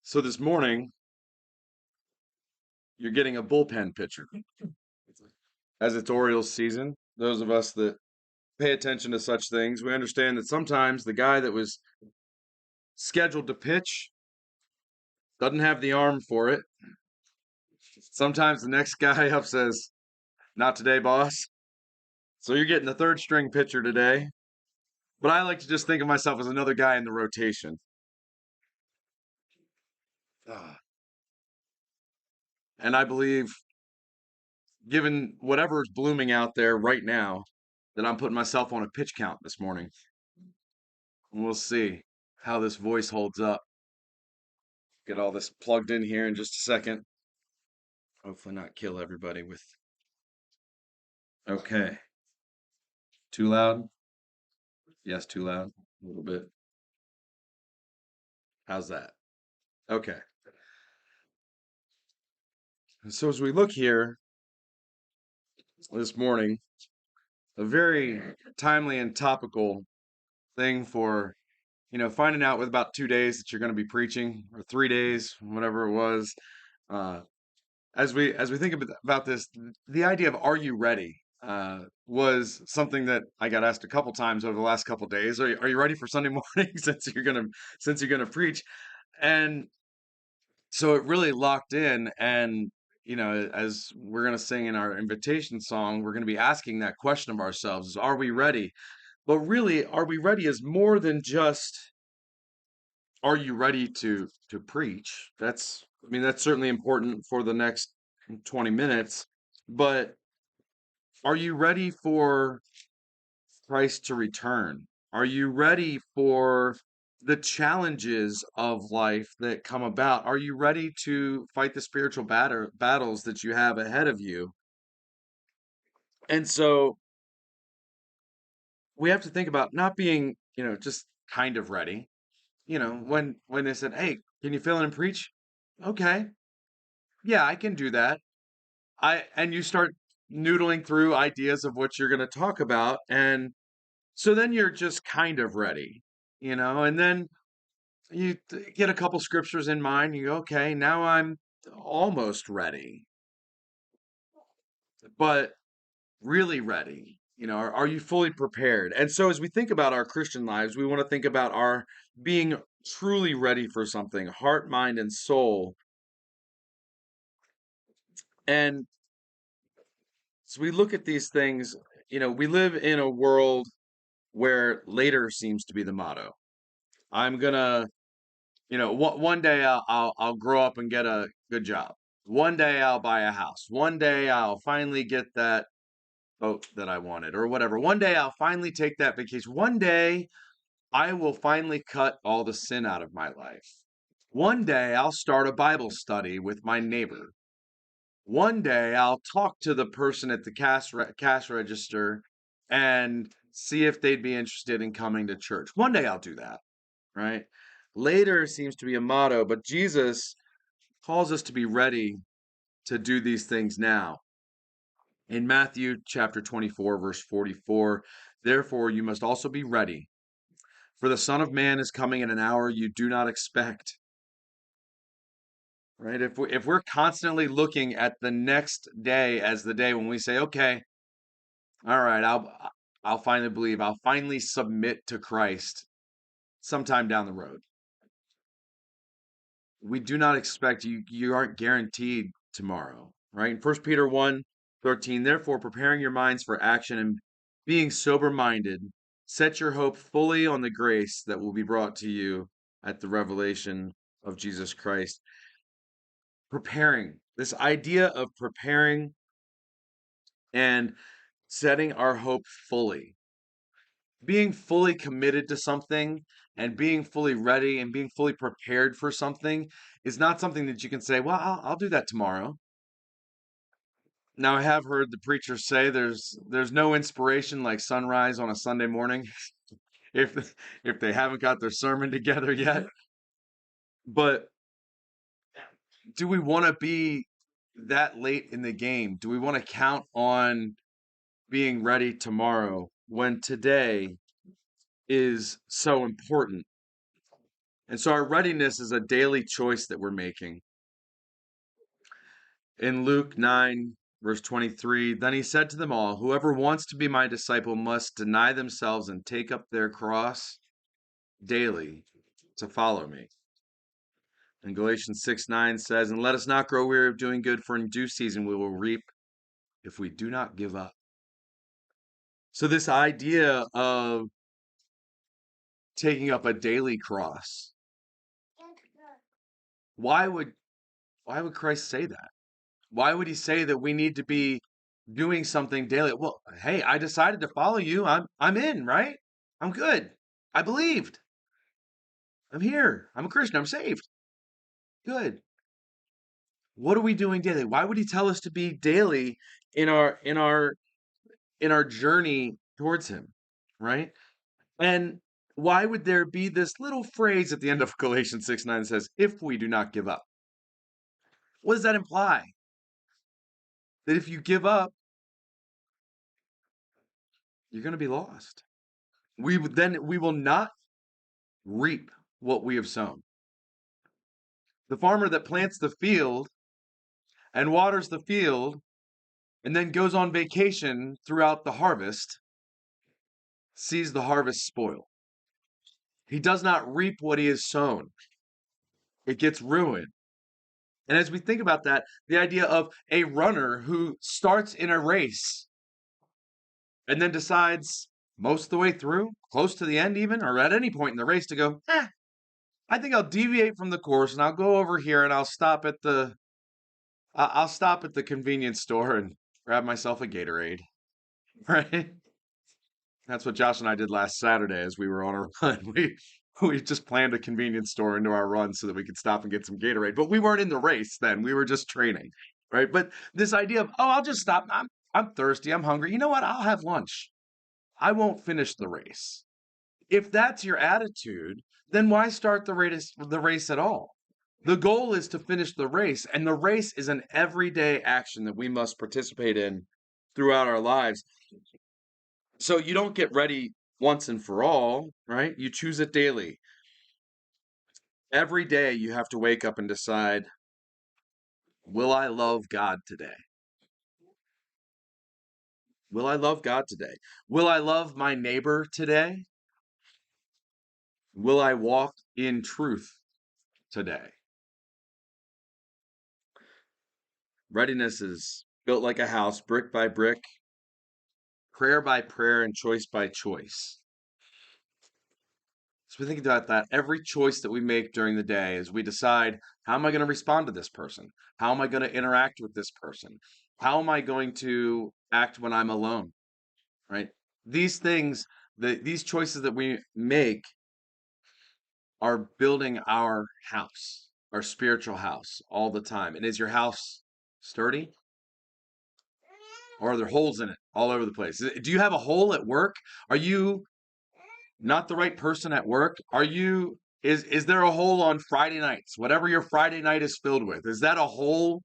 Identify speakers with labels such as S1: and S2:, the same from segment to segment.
S1: So this morning, you're getting a bullpen pitcher. As it's Orioles season, those of us that pay attention to such things, we understand that sometimes the guy that was scheduled to pitch doesn't have the arm for it. Sometimes the next guy up says, "Not today, boss." So you're getting the third string pitcher today. But I like to just think of myself as another guy in the rotation. Ah. And I believe, given whatever is blooming out there right now, that I'm putting myself on a pitch count this morning. And we'll see how this voice holds up. Get all this plugged in here in just a second. Hopefully not kill everybody with. Okay. Too loud? Yes, too loud. A little bit. How's that? Okay. So as we look here this morning, a very timely and topical thing for, finding out with about 2 days that you're going to be preaching, or 3 days, whatever it was. Uh, as we think about this, the idea of "Are you ready?" Was something that I got asked a couple times over the last couple days. Are you ready for Sunday morning since you're gonna preach? And so it really locked in. And as we're gonna sing in our invitation song, we're gonna be asking that question of ourselves: is Are we ready? But really, are we ready is more than just are you ready to preach? That's certainly important for the next 20 minutes, but are you ready for Christ to return? Are you ready for the challenges of life that come about? Are you ready to fight the spiritual battles that you have ahead of you? And so we have to think about not being, just kind of ready. When they said, "Hey, can you fill in and preach?" Okay, yeah, I can do that. And you start noodling through ideas of what you're going to talk about, and so then you're just kind of ready, and then you get a couple scriptures in mind. You go, okay, now I'm almost ready, but really ready. Are you fully prepared? And so as we think about our Christian lives, we want to think about our being truly ready for something, heart, mind, and soul. And so we look at these things. We live in a world where later seems to be the motto. I'm gonna, one day I'll grow up and get a good job. One day I'll buy a house. One day I'll finally get that boat that I wanted, or whatever. One day I'll finally take that vacation. One day I will finally cut all the sin out of my life. One day I'll start a Bible study with my neighbor. One day I'll talk to the person at the cash register and see if they'd be interested in coming to church. One day I'll do that, right? Later seems to be a motto, but Jesus calls us to be ready to do these things now. In Matthew chapter 24, verse 44, therefore you must also be ready, for the Son of Man is coming in an hour you do not expect. Right? If we're constantly looking at the next day as the day when we say, okay, all right, I'll finally believe, I'll finally submit to Christ sometime down the road. We do not expect you aren't guaranteed tomorrow, right? In 1 Peter 1:13, therefore preparing your minds for action and being sober minded, set your hope fully on the grace that will be brought to you at the revelation of Jesus Christ. Preparing, this idea of preparing and setting our hope fully, being fully committed to something and being fully ready and being fully prepared for something is not something that you can say, well, I'll do that tomorrow. Now, I have heard the preachers say there's no inspiration like sunrise on a Sunday morning if they haven't got their sermon together yet. But do we want to be that late in the game? Do we want to count on being ready tomorrow when today is so important? And so our readiness is a daily choice that we're making. In Luke 9, verse 23, then he said to them all, whoever wants to be my disciple must deny themselves and take up their cross daily to follow me. And Galatians 6:9 says, and let us not grow weary of doing good, for in due season we will reap if we do not give up. So this idea of taking up a daily cross, why would Christ say that? Why would he say that we need to be doing something daily? Well, hey, I decided to follow you. I'm in, right? I'm good. I believed. I'm here. I'm a Christian. I'm saved. Good. What are we doing daily? Why would he tell us to be daily in our journey towards him, right? And why would there be this little phrase at the end of Galatians 6:9 that says, if we do not give up? What does that imply? That if you give up, you're going to be lost. We will not reap what we have sown. The farmer that plants the field and waters the field and then goes on vacation throughout the harvest sees the harvest spoil. He does not reap what he has sown. It gets ruined. And as we think about that, the idea of a runner who starts in a race and then decides most of the way through, close to the end even, or at any point in the race to go, I think I'll deviate from the course and I'll go over here and I'll stop at the convenience store and grab myself a Gatorade, right? That's what Josh and I did last Saturday as we were on our run. We just planned a convenience store into our run so that we could stop and get some Gatorade. But we weren't in the race then. We were just training, right? But this idea of, oh, I'll just stop. I'm thirsty. I'm hungry. You know what? I'll have lunch. I won't finish the race. If that's your attitude, then why start the race at all? The goal is to finish the race, and the race is an everyday action that we must participate in throughout our lives. So you don't get ready once and for all, right? You choose it daily. Every day you have to wake up and decide, will I love God today? Will I love God today? Will I love my neighbor today? Will I walk in truth today? Readiness is built like a house, brick by brick, prayer by prayer, and choice by choice. So we think about that. Every choice that we make during the day is we decide, how am I going to respond to this person? How am I going to interact with this person? How am I going to act when I'm alone? Right? These things, these choices that we make are building our house, our spiritual house all the time. And is your house sturdy? Or are there holes in it all over the place? Do you have a hole at work? Are you not the right person at work? Is there a hole on Friday nights? Whatever your Friday night is filled with, is that a hole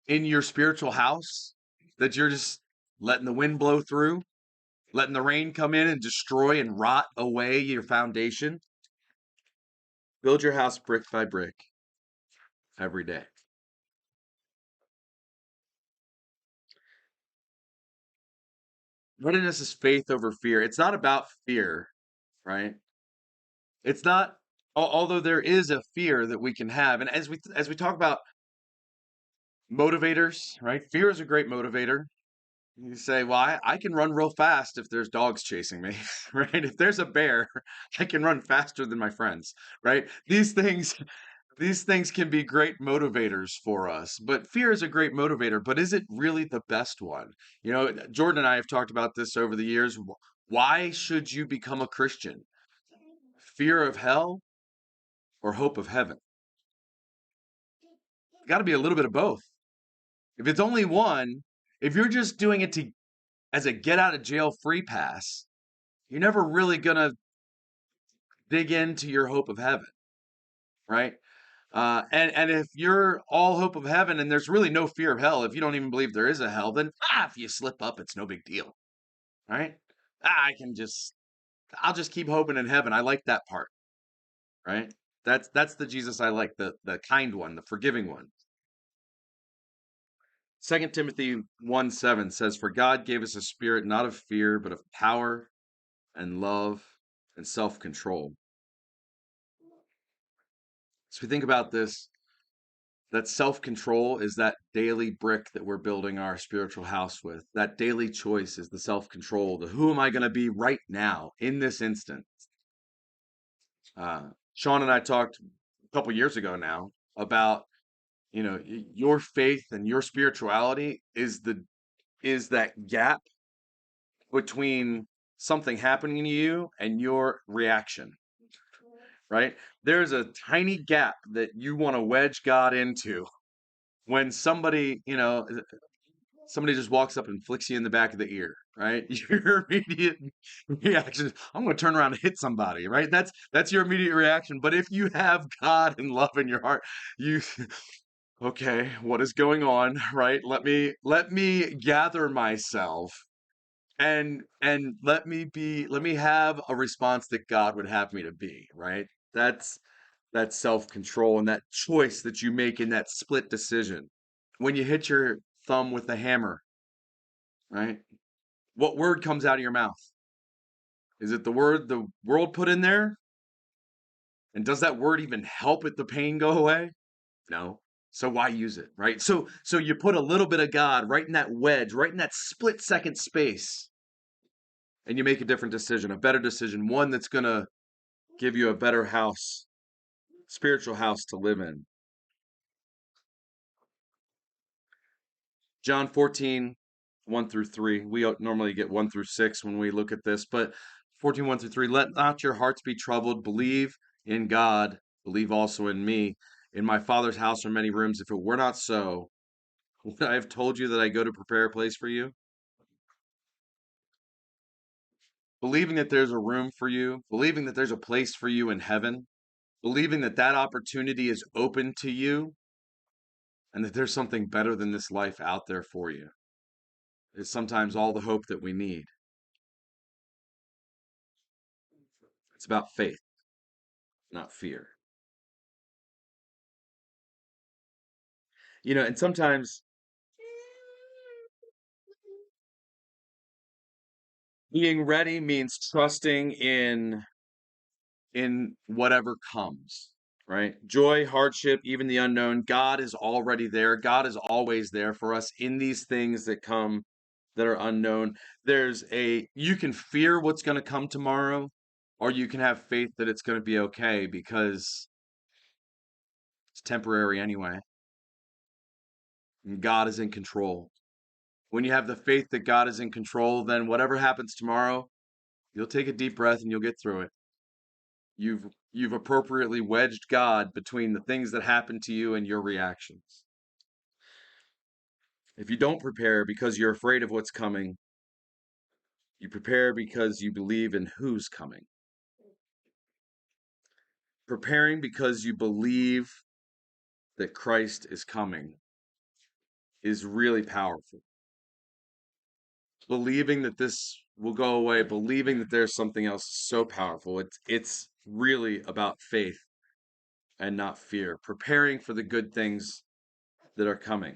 S1: in your spiritual house that you're just letting the wind blow through, letting the rain come in and destroy and rot away your foundation? Build your house brick by brick every day. Readiness is faith over fear. It's not about fear, right? It's not, although there is a fear that we can have. And as we talk about motivators, right? Fear is a great motivator. You say, well, I can run real fast if there's dogs chasing me, right? If there's a bear, I can run faster than my friends, right? These things can be great motivators for us, but fear is a great motivator, but is it really the best one? You know, Jordan and I have talked about this over the years. Why should you become a Christian? Fear of hell or hope of heaven? Got to be a little bit of both. If it's only one, if you're just doing it as a get out of jail free pass, you're never really going to dig into your hope of heaven, right? And if you're all hope of heaven and there's really no fear of hell, if you don't even believe there is a hell, then if you slip up, it's no big deal, right? I'll just keep hoping in heaven. I like that part, right? That's the Jesus I like, the kind one, the forgiving one. 2 Timothy 1:7 says, "For God gave us a spirit not of fear, but of power and love and self-control." So we think about this, that self-control is that daily brick that we're building our spiritual house with. That daily choice is the self-control, the who am I going to be right now in this instant. Sean and I talked a couple years ago now about, your faith and your spirituality is that gap between something happening to you and your reaction, right? There's a tiny gap that you want to wedge God into when somebody just walks up and flicks you in the back of the ear, right? Your immediate reaction is, I'm going to turn around and hit somebody, right? That's your immediate reaction. But if you have God and love in your heart, you okay, what is going on, right? Let me gather myself and let me have a response that God would have me to be, right? That's that self-control and that choice that you make in that split decision. When you hit your thumb with the hammer, right? What word comes out of your mouth? Is it the word the world put in there? And does that word even help the pain go away? No. So why use it, right? So you put a little bit of God right in that wedge, right in that split second space, and you make a different decision, a better decision, one that's going to give you a better house, spiritual house to live in. John 14, 1 through 3. We normally get 1 through 6 when we look at this, but 14, 1 through 3. Let not your hearts be troubled. Believe in God. Believe also in me. In my Father's house are many rooms. If it were not so, would I have told you that I go to prepare a place for you? Believing that there's a room for you, believing that there's a place for you in heaven, believing that that opportunity is open to you, and that there's something better than this life out there for you is sometimes all the hope that we need. It's about faith, not fear. And sometimes being ready means trusting in whatever comes, right? Joy, hardship, even the unknown, God is already there. God is always there for us in these things that come that are unknown. You can fear what's going to come tomorrow, or you can have faith that it's going to be okay because it's temporary anyway. And God is in control. When you have the faith that God is in control, then whatever happens tomorrow, you'll take a deep breath and you'll get through it. You've appropriately wedged God between the things that happen to you and your reactions. If you don't prepare because you're afraid of what's coming, you prepare because you believe in who's coming. Preparing because you believe that Christ is coming is really powerful. Believing that this will go away, believing that there's something else is so powerful. It's really about faith and not fear. Preparing for the good things that are coming.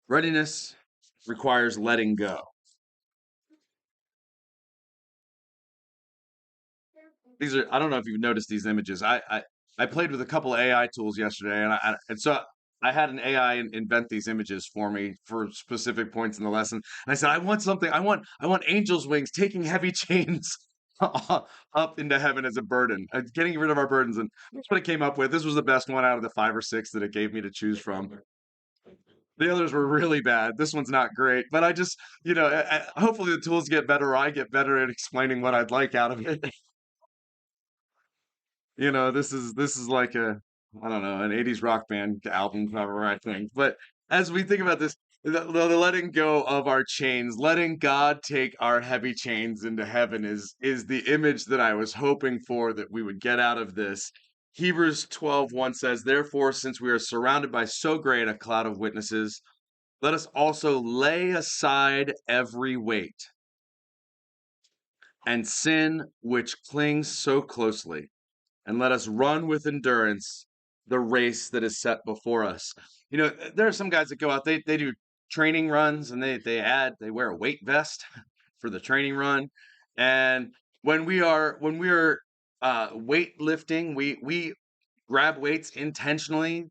S1: Readiness requires letting go. I don't know if you've noticed these images. I played with a couple of AI tools yesterday, and so I had an AI invent these images for me for specific points in the lesson. And I said, I want something. I want angels' wings taking heavy chains up into heaven as a burden, getting rid of our burdens. And that's what it came up with. This was the best one out of the 5 or 6 that it gave me to choose from. The others were really bad. This one's not great, but I just, hopefully the tools get better, or I get better at explaining what I'd like out of it. This is like I don't know, an 80s rock band album cover, I think. But as we think about this, the letting go of our chains, letting God take our heavy chains into heaven is the image that I was hoping for that we would get out of this. Hebrews 12:1 says, "Therefore, since we are surrounded by so great a cloud of witnesses, let us also lay aside every weight and sin which clings so closely, and let us run with endurance the race that is set before us. There are some guys that go out, they do training runs, and they wear a weight vest for the training run. And when we are weightlifting, we grab weights intentionally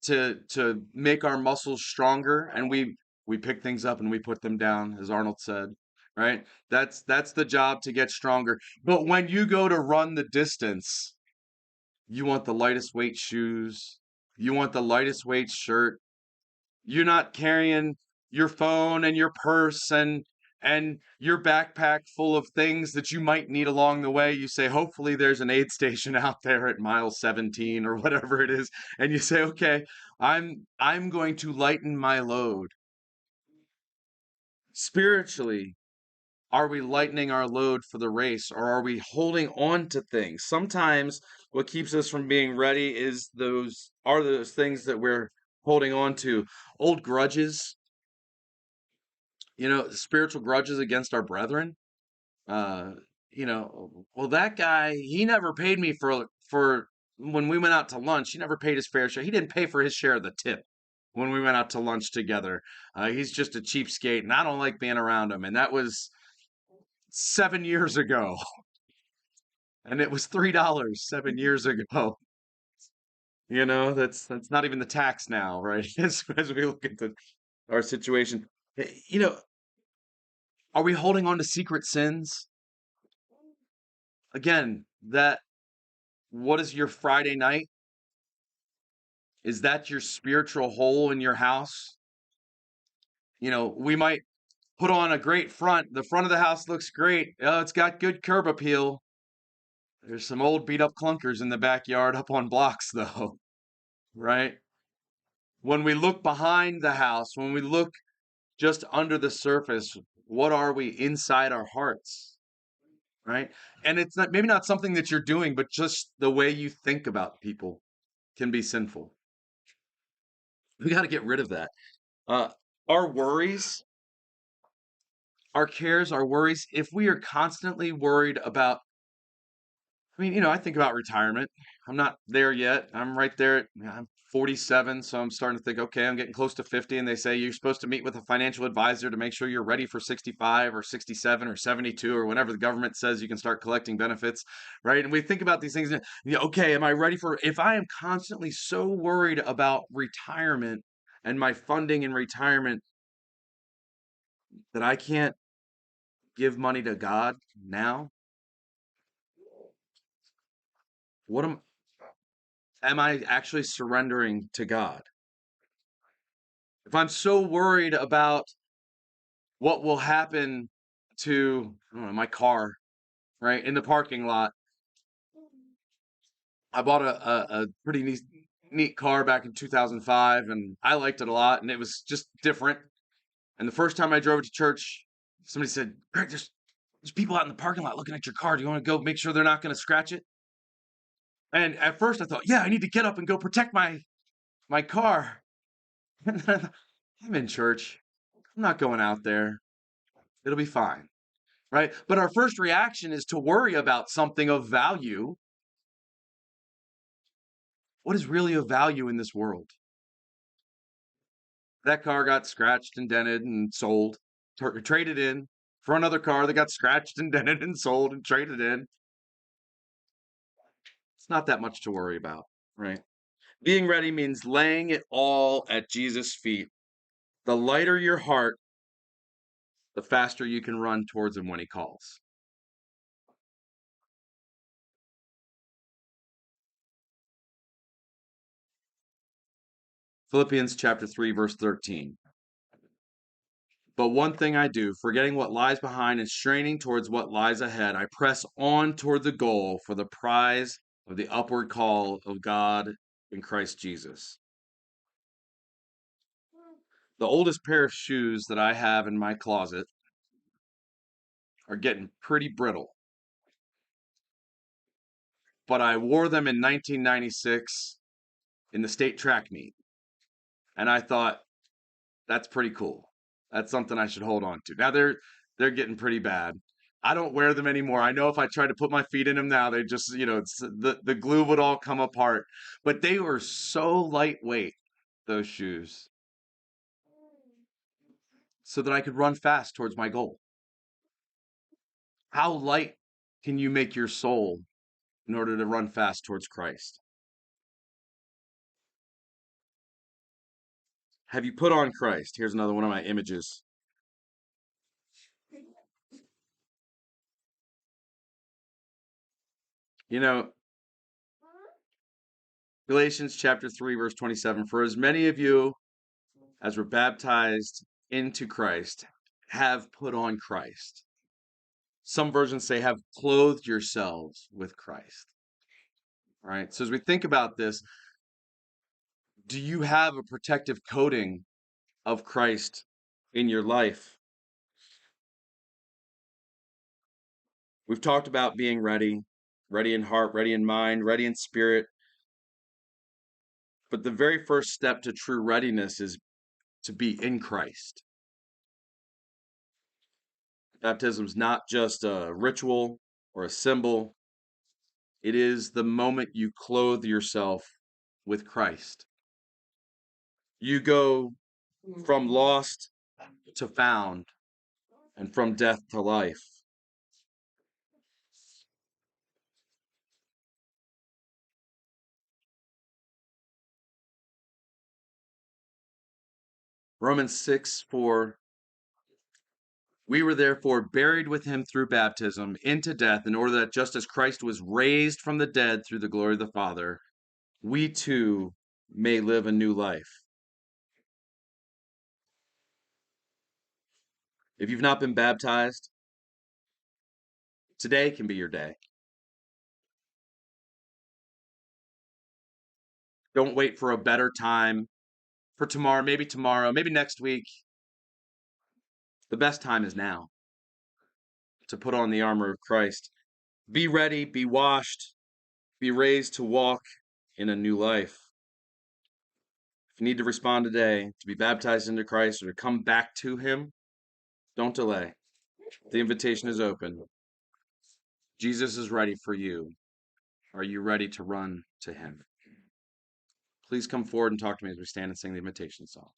S1: to make our muscles stronger, and we pick things up and we put them down, as Arnold said, right? That's the job, to get stronger. But when you go to run the distance, you want the lightest weight shoes, you want the lightest weight shirt. You're not carrying your phone and your purse and your backpack full of things that you might need along the way. You say, hopefully there's an aid station out there at mile 17 or whatever it is, and you say, okay, I'm going to lighten my load. Spiritually, are we lightening our load for the race, or are we holding on to things? Sometimes what keeps us from being ready is those things that we're holding on to. Old grudges, spiritual grudges against our brethren. Uh, well, that guy, he never paid me for when we went out to lunch. He never paid his fair share. He didn't pay for his share of the tip when we went out to lunch together. He's just a cheapskate, and I don't like being around him. And that was 7 years ago, and it was $3 7 years ago. That's not even the tax now, right? As we look at our situation, you know, are we holding on to secret sins? Again, what is your Friday night? Is that your spiritual hole in your house? We might put on a great front. The front of the house looks great. Oh, it's got good curb appeal. There's some old beat up clunkers in the backyard up on blocks, though, right? When we look behind the house, when we look just under the surface, what are we inside our hearts, right? And it's maybe not something that you're doing, but just the way you think about people can be sinful. We got to get rid of that. Uh, our worries, our cares, our worries, if we are constantly worried about, I think about retirement. I'm not there yet. I'm right there. I'm 47, so I'm starting to think, okay, I'm getting close to 50, and they say you're supposed to meet with a financial advisor to make sure you're ready for 65 or 67 or 72 or whenever the government says you can start collecting benefits, right? And we think about these things, and, okay, am I ready if I am constantly so worried about retirement and my funding in retirement that I can't give money to God now? What am I actually surrendering to God? If I'm so worried about what will happen to, I don't know, my car, right, in the parking lot. I bought a pretty neat car back in 2005, and I liked it a lot, and it was just different. And the first time I drove it to church, somebody said, Greg, there's people out in the parking lot looking at your car. Do you want to go make sure they're not going to scratch it? And at first I thought, yeah, I need to get up and go protect my car. And then I thought, I'm in church. I'm not going out there. It'll be fine. Right? But our first reaction is to worry about something of value. What is really of value in this world? That car got scratched and dented and sold, traded in for another car that got scratched and dented and sold and traded in. It's not that much to worry about, right? Being ready means laying it all at Jesus' feet. The lighter your heart, the faster you can run towards him when he calls. Philippians chapter 3, verse 13. But one thing I do, forgetting what lies behind and straining towards what lies ahead, I press on toward the goal for the prize of the upward call of God in Christ Jesus. The oldest pair of shoes that I have in my closet are getting pretty brittle, but I wore them in 1996 in the state track meet, and I thought, that's pretty cool. That's something I should hold on to. Now they're getting pretty bad. I don't wear them anymore. I know if I tried to put my feet in them now, they just, the glue would all come apart. But they were so lightweight, those shoes, so that I could run fast towards my goal. How light can you make your soul in order to run fast towards Christ? Have you put on Christ? Here's another one of my images. You know, Galatians chapter 3, verse 27, for as many of you as were baptized into Christ have put on Christ. Some versions say have clothed yourselves with Christ. All right. So as we think about this, do you have a protective coating of Christ in your life? We've talked about being ready, ready in heart, ready in mind, ready in spirit. But the very first step to true readiness is to be in Christ. Baptism is not just a ritual or a symbol. It is the moment you clothe yourself with Christ. You go from lost to found and from death to life. Romans 6:4. We were therefore buried with him through baptism into death, in order that just as Christ was raised from the dead through the glory of the Father, we too may live a new life. If you've not been baptized, today can be your day. Don't wait for a better time, for tomorrow, maybe next week. The best time is now to put on the armor of Christ. Be ready, be washed, be raised to walk in a new life. If you need to respond today, to be baptized into Christ or to come back to him, don't delay. The invitation is open. Jesus is ready for you. Are you ready to run to him? Please come forward and talk to me as we stand and sing the invitation song.